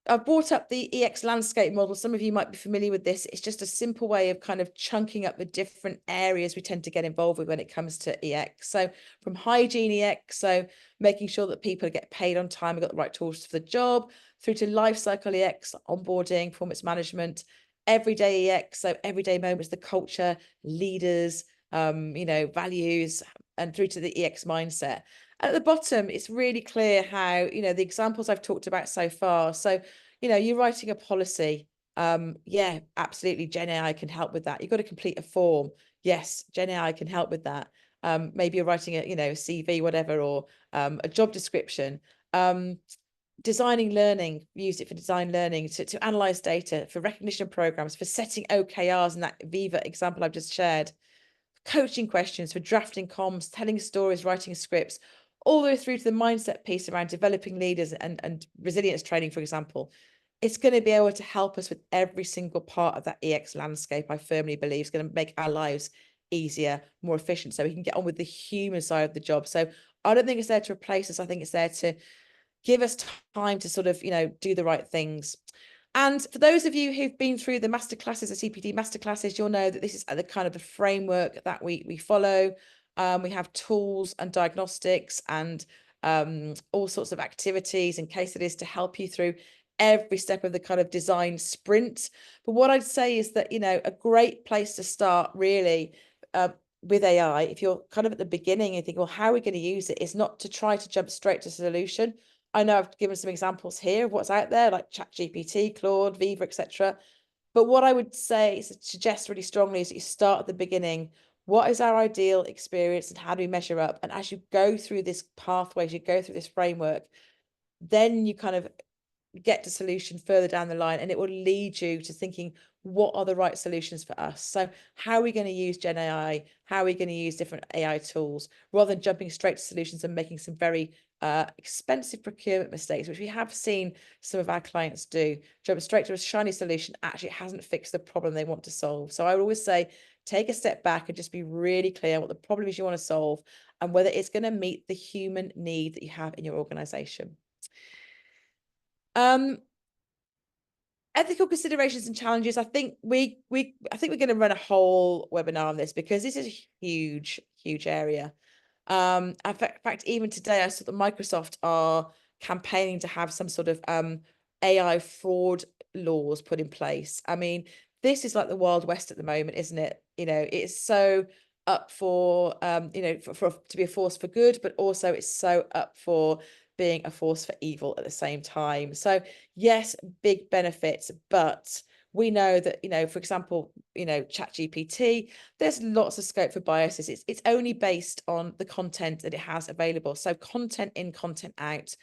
I've brought up the EX landscape model. Some of you might be familiar with this. It's just a simple way of kind of chunking up the different areas we tend to get involved with when it comes to EX. So from hygiene EX, so making sure that people get paid on time, we've got the right tools for the job, through to life cycle EX, onboarding, performance management, everyday EX, so everyday moments, the culture, leaders, values, and through to the EX mindset. At the bottom, it's really clear how, the examples I've talked about so far. So, you're writing a policy. Yeah, absolutely. Gen AI can help with that. You've got to complete a form. Yes, Gen AI can help with that. Maybe you're writing a CV, whatever, or a job description. Designing learning, use it for design learning, to analyze data, for recognition programs, for setting OKRs, and that Viva example I've just shared. Coaching questions, for drafting comms, telling stories, writing scripts, all the way through to the mindset piece around developing leaders and resilience training, for example. It's going to be able to help us with every single part of that EX landscape. I firmly believe it's going to make our lives easier, more efficient, so we can get on with the human side of the job. So I don't think it's there to replace us. I think it's there to give us time to sort of, do the right things. And for those of you who've been through the masterclasses, the CPD masterclasses, you'll know that this is the kind of the framework that we follow. We have tools and diagnostics and all sorts of activities and case studies to help you through every step of the kind of design sprint. But what I'd say is that, a great place to start really with AI, if you're kind of at the beginning and think, well, how are we going to use it? Is not to try to jump straight to solution. I know I've given some examples here of what's out there, like ChatGPT, Claude, Viva, etc. But what I would suggest really strongly is that you start at the beginning. What is our ideal experience and how do we measure up? And as you go through this pathway, as you go through this framework, then you kind of get to solution further down the line, and it will lead you to thinking, what are the right solutions for us? So how are we going to use Gen AI? How are we going to use different AI tools, rather than jumping straight to solutions and making some very expensive procurement mistakes, which we have seen some of our clients do, jump straight to a shiny solution, actually hasn't fixed the problem they want to solve. So I would always say, take a step back and just be really clear what the problem is you want to solve and whether it's going to meet the human need that you have in your organization. Ethical considerations and challenges. I think we're going to run a whole webinar on this because this is a huge area. In fact, even today, I saw that Microsoft are campaigning to have some sort of AI fraud laws put in place. I mean, this is like the Wild West at the moment, isn't it? You know, it's so up for you know, for to be a force for good, but also it's so up for being a force for evil at the same time. So yes, big benefits, but we know that, you know, for example, you know, ChatGPT, there's lots of scope for biases. It's only based on the content that it has available. So content in, content out.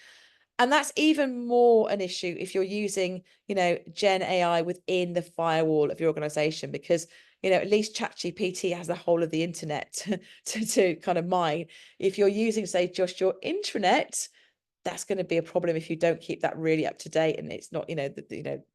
And that's even more an issue if you're using, you know, Gen AI within the firewall of your organization, because, you know, at least ChatGPT has the whole of the internet to kind of mine. If you're using, say, just your intranet, that's going to be a problem if you don't keep that really up to date and it's not, you know, it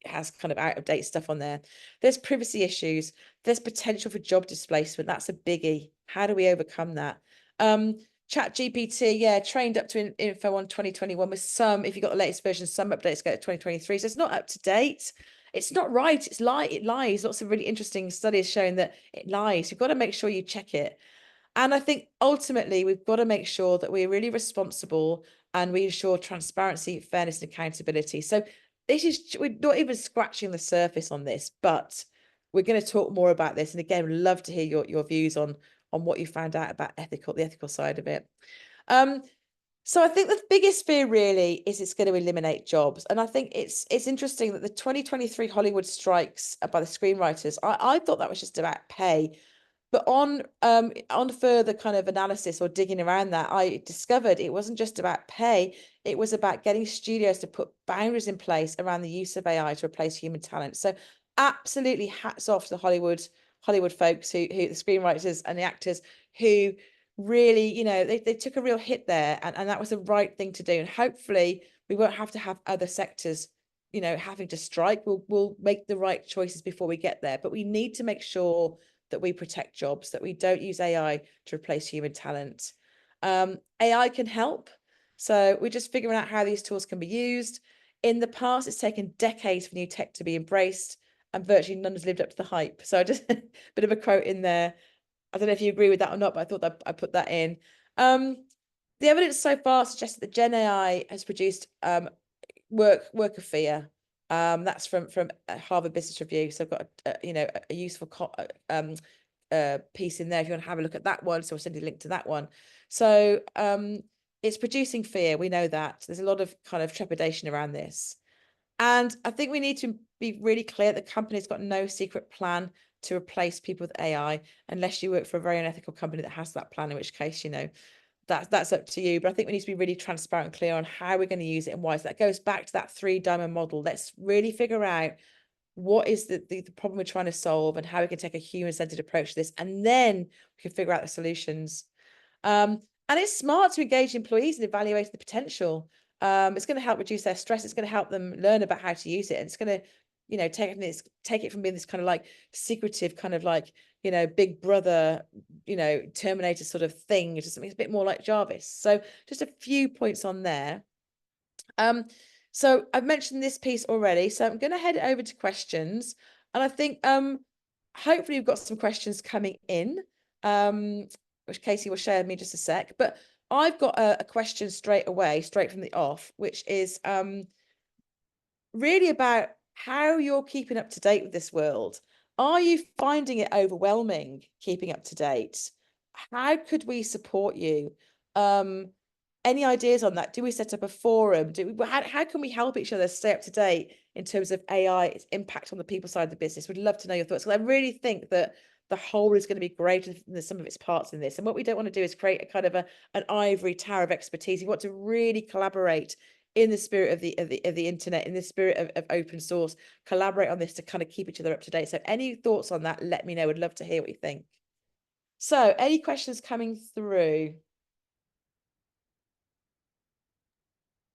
has kind of out of date stuff on there. There's privacy issues. There's potential for job displacement. That's a biggie. How do we overcome that? ChatGPT, yeah, trained up to info on 2021 with some, if you got the latest version, some updates go to 2023. So it's not up to date. It's not right. It lies. Lots of really interesting studies showing that it lies. You've got to make sure you check it. And I think ultimately we've got to make sure that we're really responsible and we ensure transparency, fairness, and accountability. So this is, we're not even scratching the surface on this, but we're going to talk more about this. And again, we'd love to hear your views on what you found out about the ethical side of it. So I think the biggest fear really is it's going to eliminate jobs. And I think it's interesting that the 2023 Hollywood strikes by the screenwriters, I thought that was just about pay. But on further kind of analysis or digging around that, I discovered it wasn't just about pay. It was about getting studios to put boundaries in place around the use of AI to replace human talent. So absolutely hats off to the Hollywood folks who the screenwriters and the actors who really, you know, they took a real hit there, and that was the right thing to do. And hopefully we won't have to have other sectors, you know, having to strike. We'll make the right choices before we get there. But we need to make sure that we protect jobs, that we don't use AI to replace human talent. AI can help. So we're just figuring out how these tools can be used. In the past, it's taken decades for new tech to be embraced, and virtually none has lived up to the hype. So I just a bit of a quote in there. I don't know if you agree with that or not, but I thought that I put that in. The evidence so far suggests that Gen AI has produced work of fear. That's from Harvard Business Review. So I've got you know, a useful piece in there if you want to have a look at that one. So I'll send you a link to that one. So it's producing fear. We know that there's a lot of kind of trepidation around this, and I think we need to be really clear that the company's got no secret plan to replace people with AI unless you work for a very unethical company that has that plan, in which case, you know, that's up to you. But I think we need to be really transparent and clear on how we're going to use it and why. So that goes back to that 3-diamond model. Let's really figure out what is the problem we're trying to solve and how we can take a human-centered approach to this, and then we can figure out the solutions. And it's smart to engage employees in evaluating the potential. It's going to help reduce their stress. It's going to help them learn about how to use it. And it's going to, you know, take it from being this kind of like secretive kind of like, you know, big brother, you know, Terminator sort of thing to something a bit more like Jarvis. So just a few points on there. So I've mentioned this piece already, so I'm going to head over to questions, and I think hopefully we've got some questions coming in, which Casey will share with me just a sec. But I've got a question straight from the off, which is really about how you're keeping up to date with this world. Are you finding it overwhelming keeping up to date? How could we support you? Any ideas on that? Do we set up a forum? How can we help each other stay up to date in terms of AI, its impact on the people side of the business? We'd love to know your thoughts, because I really think that the whole is going to be greater than the sum of its parts in this. And what we don't want to do is create a kind of an ivory tower of expertise. We want to really collaborate in the spirit of the internet, in the spirit of open source, collaborate on this to kind of keep each other up to date. So any thoughts on that, let me know. Would love to hear what you think. So any questions coming through?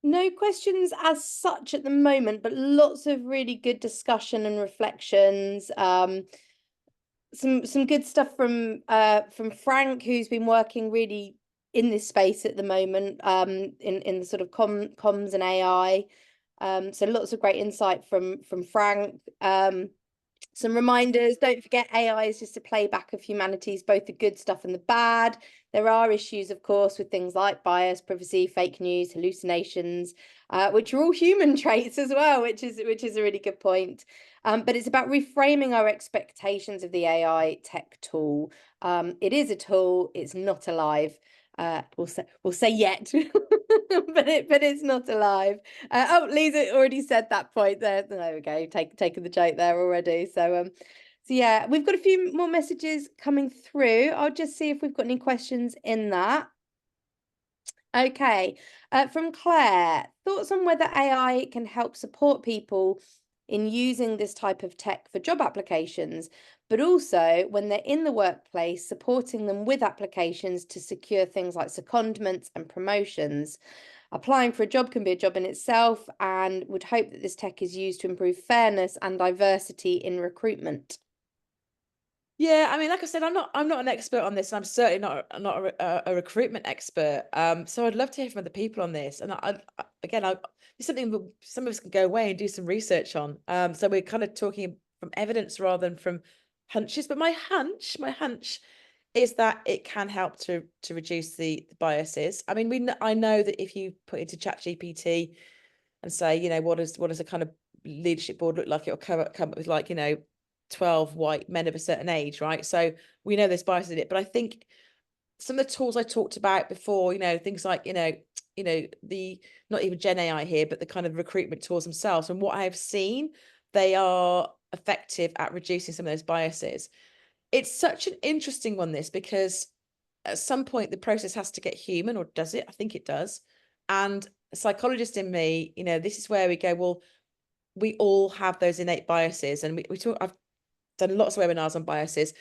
No questions as such at the moment, but lots of really good discussion and reflections. Some good stuff from Frank, who's been working really in this space at the moment, in the sort of comms and AI. So lots of great insight from Frank. Some reminders, don't forget AI is just a playback of humanity's both the good stuff and the bad. There are issues, of course, with things like bias, privacy, fake news, hallucinations, which are all human traits as well, which is a really good point. But it's about reframing our expectations of the AI tech tool. It is a tool, it's not alive. We'll say yet, but it's not alive. Oh, Lisa already said that point there. There we go, taking the joke there already. So yeah, we've got a few more messages coming through. I'll just see if we've got any questions in that. Okay, from Claire, thoughts on whether AI can help support people in using this type of tech for job applications, but also when they're in the workplace, supporting them with applications to secure things like secondments and promotions. Applying for a job can be a job in itself, and would hope that this tech is used to improve fairness and diversity in recruitment. Yeah, I mean, like I said, I'm not an expert on this, and I'm certainly not a recruitment expert. So I'd love to hear from other people on this. And again, it's something that some of us can go away and do some research on. So we're kind of talking from evidence rather than from hunches. But my hunch is that it can help to reduce the biases. I mean, I know that if you put into ChatGPT and say, you know, what does a kind of leadership board look like, it'll come up with, like, you know, 12 white men of a certain age, right? So we know there's bias in it. But I think some of the tools I talked about before, you know, things like, the not even Gen AI here, but the kind of recruitment tools themselves, and what I've seen, they are effective at reducing some of those biases. It's such an interesting one, this, because at some point the process has to get human, or does it? I think it does. And a psychologist in me, you know, this is where we go, well, we all have those innate biases. And we talk, I've done lots of webinars on biases.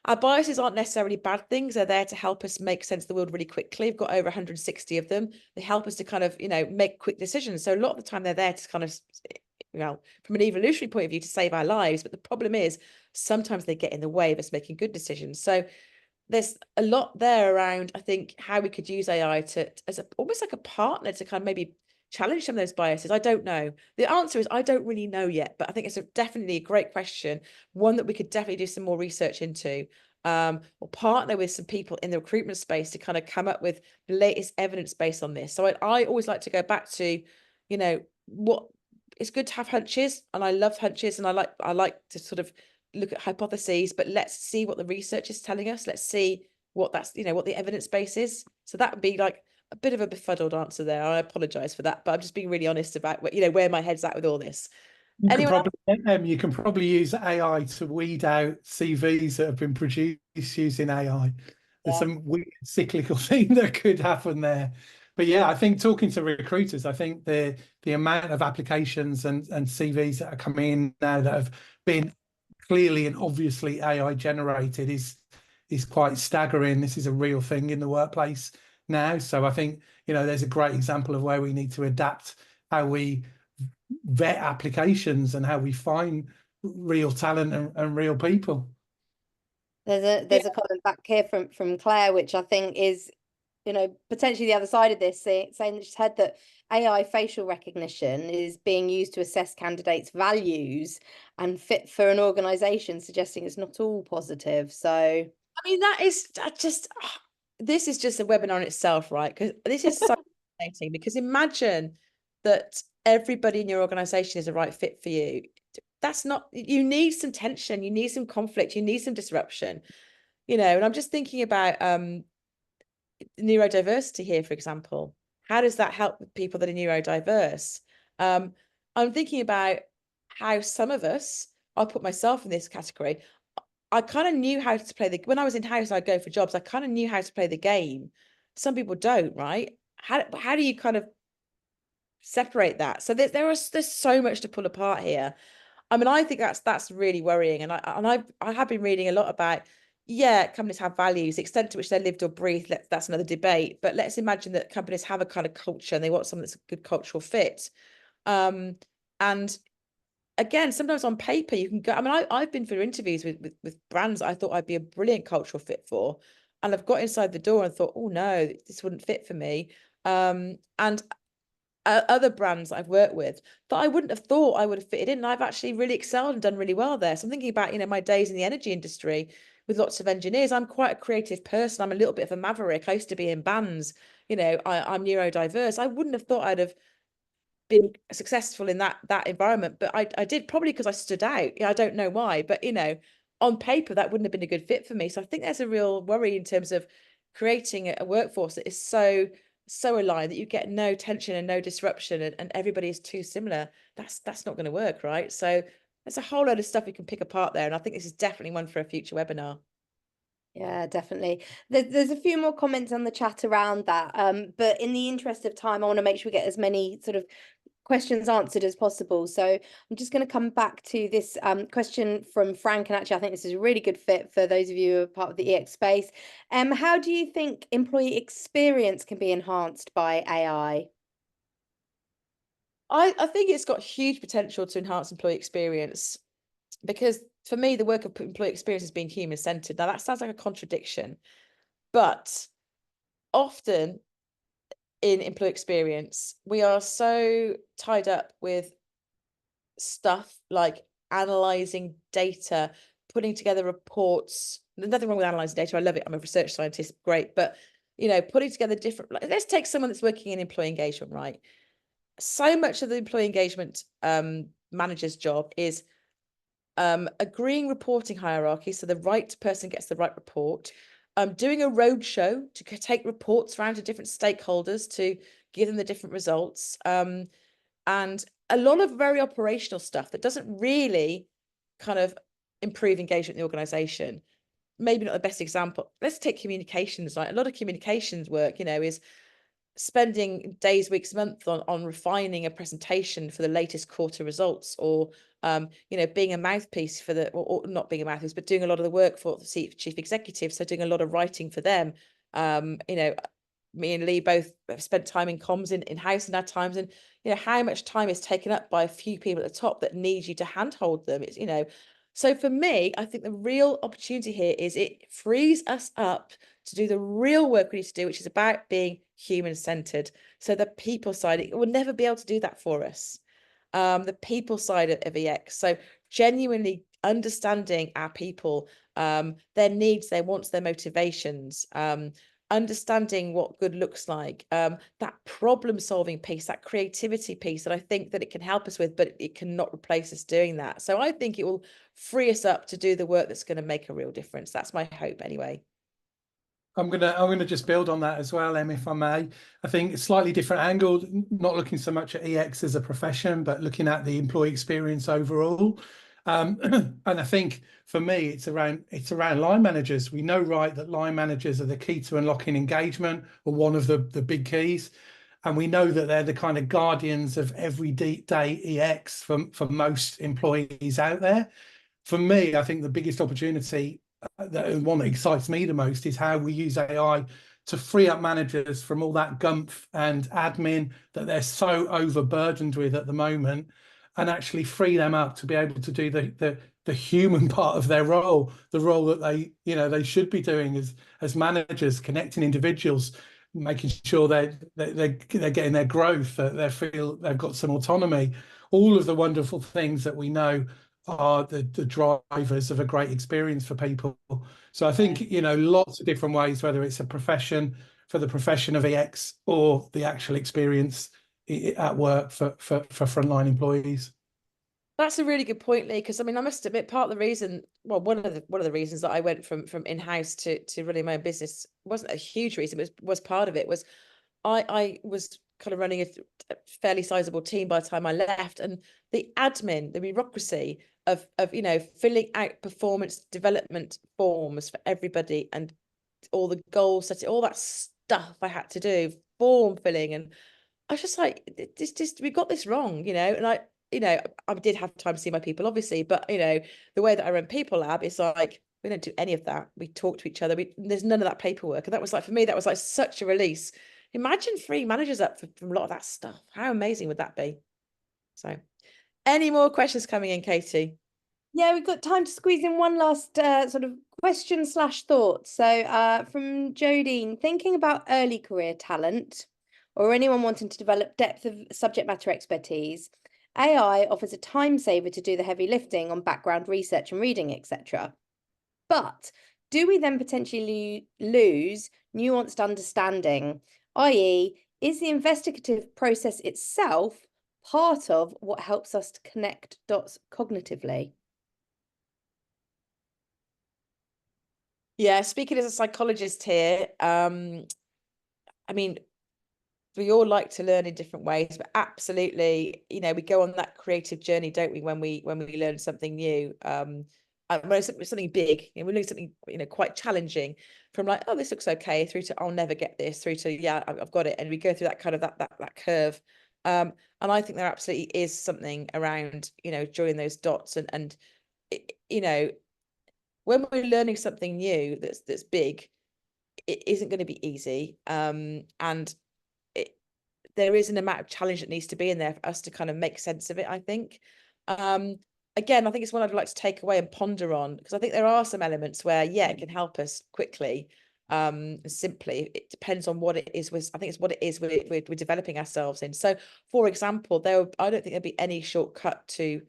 Our biases aren't necessarily bad things. They're there to help us make sense of the world really quickly. We've got over 160 of them. They help us to kind of, you know, make quick decisions. So a lot of the time they're there to kind of, well, from an evolutionary point of view, to save our lives. But the problem is sometimes they get in the way of us making good decisions. So there's a lot there around, I think, how we could use AI as almost like a partner to kind of maybe challenge some of those biases. I don't know. The answer is I don't really know yet, but I think it's definitely a great question, one that we could definitely do some more research into, or partner with some people in the recruitment space to kind of come up with the latest evidence based on this. So I always like to go back to, you know, what it's good to have hunches, and I love hunches, and I like to sort of look at hypotheses, but let's see what the research is telling us. Let's see what what the evidence base is. So that would be like a bit of a befuddled answer there. I apologize for that, but I'm just being really honest about where my head's at with all this. You can probably use AI to weed out CVs that have been produced using AI. There's some weird cyclical thing that could happen there. But yeah, I think talking to recruiters, I think the amount of applications and CVs that are coming in now that have been clearly and obviously AI generated is quite staggering. This is a real thing in the workplace now. So I think, you know, there's a great example of where we need to adapt how we vet applications and how we find real talent and real people. There's a comment back here from Claire, which I think is, you know, potentially the other side of this, saying that she's heard that AI facial recognition is being used to assess candidates' values and fit for an organization, suggesting it's not all positive. So I mean, this is just a webinar in itself, right? Because this is so fascinating, because imagine that everybody in your organization is a right fit for you. That's not, you need some tension, you need some conflict, you need some disruption, you know. And I'm just thinking about neurodiversity here, for example. How does that help with people that are neurodiverse? I'm thinking about how some of us, I'll put myself in this category. I kind of knew how to play when I was in house, I'd go for jobs. I kind of knew how to play the game. Some people don't, right? How do you kind of separate that? So there's so much to pull apart here. I mean, I think that's really worrying. And I have been reading a lot about, yeah, companies have values. The extent to which they're lived or breathed, that's another debate. But let's imagine that companies have a kind of culture and they want something that's a good cultural fit. And again, sometimes on paper you can go. I mean, I've been through interviews with brands I thought I'd be a brilliant cultural fit for, and I've got inside the door and thought, oh no, this wouldn't fit for me. And other brands I've worked with that I wouldn't have thought I would have fitted in. And I've actually really excelled and done really well there. So I'm thinking about, my days in the energy industry with lots of engineers. I'm quite a creative person. I'm a little bit of a maverick. I used to be in bands. I'm neurodiverse. I wouldn't have thought I'd have been successful in that environment, but I did, probably because I stood out. I don't know why, but on paper that wouldn't have been a good fit for me. So I think there's a real worry in terms of creating a workforce that is so aligned that you get no tension and no disruption, and everybody is too similar. That's not going to work, right? So there's a whole load of stuff we can pick apart there, and I think this is definitely one for a future webinar. Yeah, definitely. There's a few more comments on the chat around that. But in the interest of time, I want to make sure we get as many sort of questions answered as possible. So I'm just going to come back to this question from Frank, and actually I think this is a really good fit for those of you who are part of the EX space. How do you think employee experience can be enhanced by AI? I think it's got huge potential to enhance employee experience, because for me, the work of employee experience has been human-centered. Now, that sounds like a contradiction, but often in employee experience, we are so tied up with stuff like analyzing data, putting together reports. There's nothing wrong with analyzing data. I love it. I'm a research scientist. Great. But, putting together different, let's take someone that's working in employee engagement, right? So much of the employee engagement manager's job is agreeing reporting hierarchy, so the right person gets the right report, doing a roadshow to take reports around to different stakeholders to give them the different results, and a lot of very operational stuff that doesn't really kind of improve engagement in the organization. Maybe not the best example. Let's take communications. Like, a lot of communications work, is spending days, weeks, months on refining a presentation for the latest quarter results, or being a mouthpiece for or not being a mouthpiece, but doing a lot of the work for the chief executive. So doing a lot of writing for them. Me and Lee both have spent time in comms in house and at times, and how much time is taken up by a few people at the top that need you to handhold them. It's so for me, I think the real opportunity here is it frees us up to do the real work we need to do, which is about being human-centered. So the people side, it will never be able to do that for us. The people side of EX. So genuinely understanding our people, their needs, their wants, their motivations, understanding what good looks like, that problem-solving piece, that creativity piece that I think that it can help us with, but it cannot replace us doing that. So I think it will free us up to do the work that's going to make a real difference. That's my hope anyway. I'm gonna just build on that as well, Em, if I may. I think a slightly different angle, not looking so much at EX as a profession, but looking at the employee experience overall. And I think for me, it's around line managers. We know, right, that line managers are the key to unlocking engagement, or one of the big keys. And we know that they're the kind of guardians of everyday EX for most employees out there. For me, I think the biggest opportunity, the one that excites me the most, is how we use AI to free up managers from all that gumph and admin that they're so overburdened with at the moment, and actually free them up to be able to do the human part of their role, the role that they should be doing as managers, connecting individuals, making sure they're getting their growth, that they feel they've got some autonomy, all of the wonderful things that we know are the drivers of a great experience for people. So I think, lots of different ways, whether it's a profession for the profession of EX or the actual experience at work for frontline employees. That's a really good point, Lee, because I mean, I must admit, part of the reason, well, one of the reasons that I went from in-house to running my own business wasn't a huge reason, but was part of it was I was kind of running a fairly sizable team by the time I left, and the admin, the bureaucracy of filling out performance development forms for everybody, and all the goal setting, all that stuff I had to do, form filling, and I was just like, we got this wrong, and I did have time to see my people, obviously, but the way that I run People Lab is like, We don't do any of that. We talk to each other. There's none of that paperwork. And that was like, for me, that was like such a release. Imagine freeing managers up from a lot of that stuff. How amazing would that be? So any more questions coming in, Katie? Yeah, we've got time to squeeze in one last sort of question slash thought. So from Jodine, thinking about early career talent or anyone wanting to develop depth of subject matter expertise, AI offers a time saver to do the heavy lifting on background research and reading, etc. But do we then potentially lose nuanced understanding, i.e., is the investigative process itself part of what helps us to connect dots cognitively? Yeah, speaking as a psychologist here, I mean, we all like to learn in different ways, but absolutely, you know, we go on that creative journey, don't we, when we learn something new. And when it's something big, you know, we learn something, you know, quite challenging, from like, oh, this looks okay, through to I'll never get this, through to yeah, I've got it. And we go through that kind of that curve. And I think there absolutely is something around, you know, joining those dots and you know, when we're learning something new that's big, it isn't going to be easy. And it, there is an amount of challenge that needs to be in there for us to kind of make sense of it, I think. Again, I think it's one I'd like to take away and ponder on, because I think there are some elements where, yeah, it can help us quickly, simply. It depends on what it is. I think it's what it is we're developing ourselves in. So, for example, I don't think there'd be any shortcut to,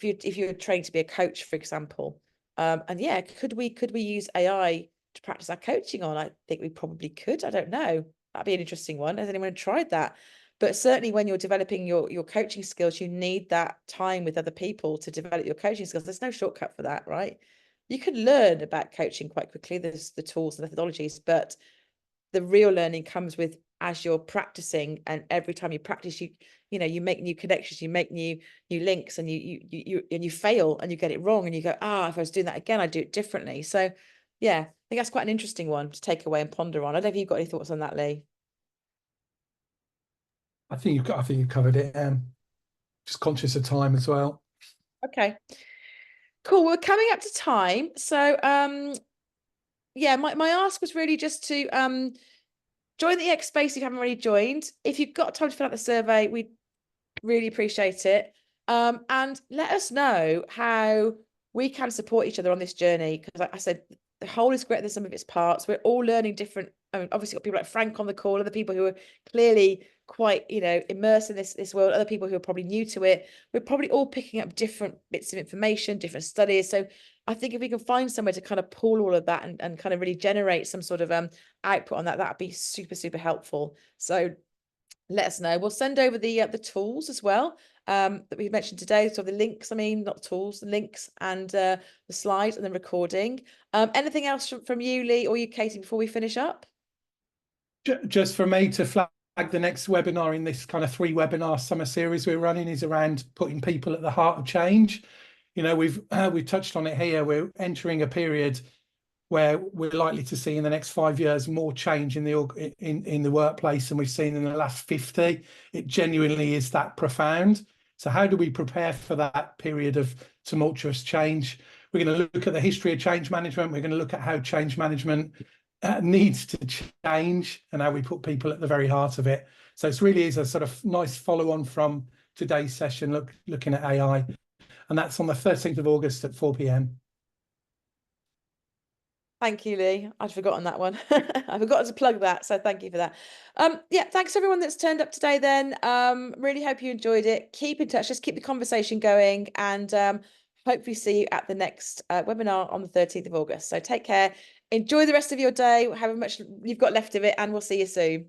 if you're trained to be a coach, for example, and yeah, could we use AI to practice our coaching on? I think we probably could. I don't know. That'd be an interesting one. Has anyone tried that? But certainly when you're developing your coaching skills, you need that time with other people to develop your coaching skills. There's no shortcut for that, right? You can learn about coaching quite quickly. There's the tools and methodologies, but the real learning comes with as you're practicing, and every time you practice, you know, you make new connections, you make new links, and you fail and you get it wrong, and you go, if I was doing that again, I'd do it differently. So yeah, I think that's quite an interesting one to take away and ponder on. I don't know if you've got any thoughts on that, Lee. I think you've covered it. Just conscious of time as well. Okay, cool. We're coming up to time, so yeah, my ask was really just to join the EX space if you haven't already joined. If you've got time to fill out the survey, we'd really appreciate it. And let us know how we can support each other on this journey. Because like I said, the whole is greater than some of its parts. We're all learning different. I mean, obviously got people like Frank on the call, other people who are clearly quite, you know, immersed in this world, other people who are probably new to it. We're probably all picking up different bits of information, different studies. So I think if we can find somewhere to kind of pull all of that and kind of really generate some sort of output on that, that'd be super, super helpful. So let us know. We'll send over the tools as well, that we mentioned today. So the links, I mean, not tools, the links, and the slides and the recording. Anything else from you, Lee, or you, Katie, before we finish up? Just for me to flag the next webinar in this kind of 3-webinar summer series we're running is around putting people at the heart of change. You know, we've touched on it here. We're entering a period where we're likely to see in the next 5 years more change in the workplace than we've seen in the last 50. It genuinely is that profound. So how do we prepare for that period of tumultuous change? We're going to look at the history of change management. We're going to look at how change management needs to change and how we put people at the very heart of it. So it really is a sort of nice follow-on from today's session, looking at AI. And that's on the 13th of August at 4 p.m. Thank you, Lee. I'd forgotten that one. I forgot to plug that, so thank you for that. Yeah, thanks everyone that's turned up today then. Really hope you enjoyed it. Keep in touch, just keep the conversation going, and hopefully see you at the next webinar on the 13th of August. So take care. Enjoy the rest of your day, however much you've got left of it, and we'll see you soon.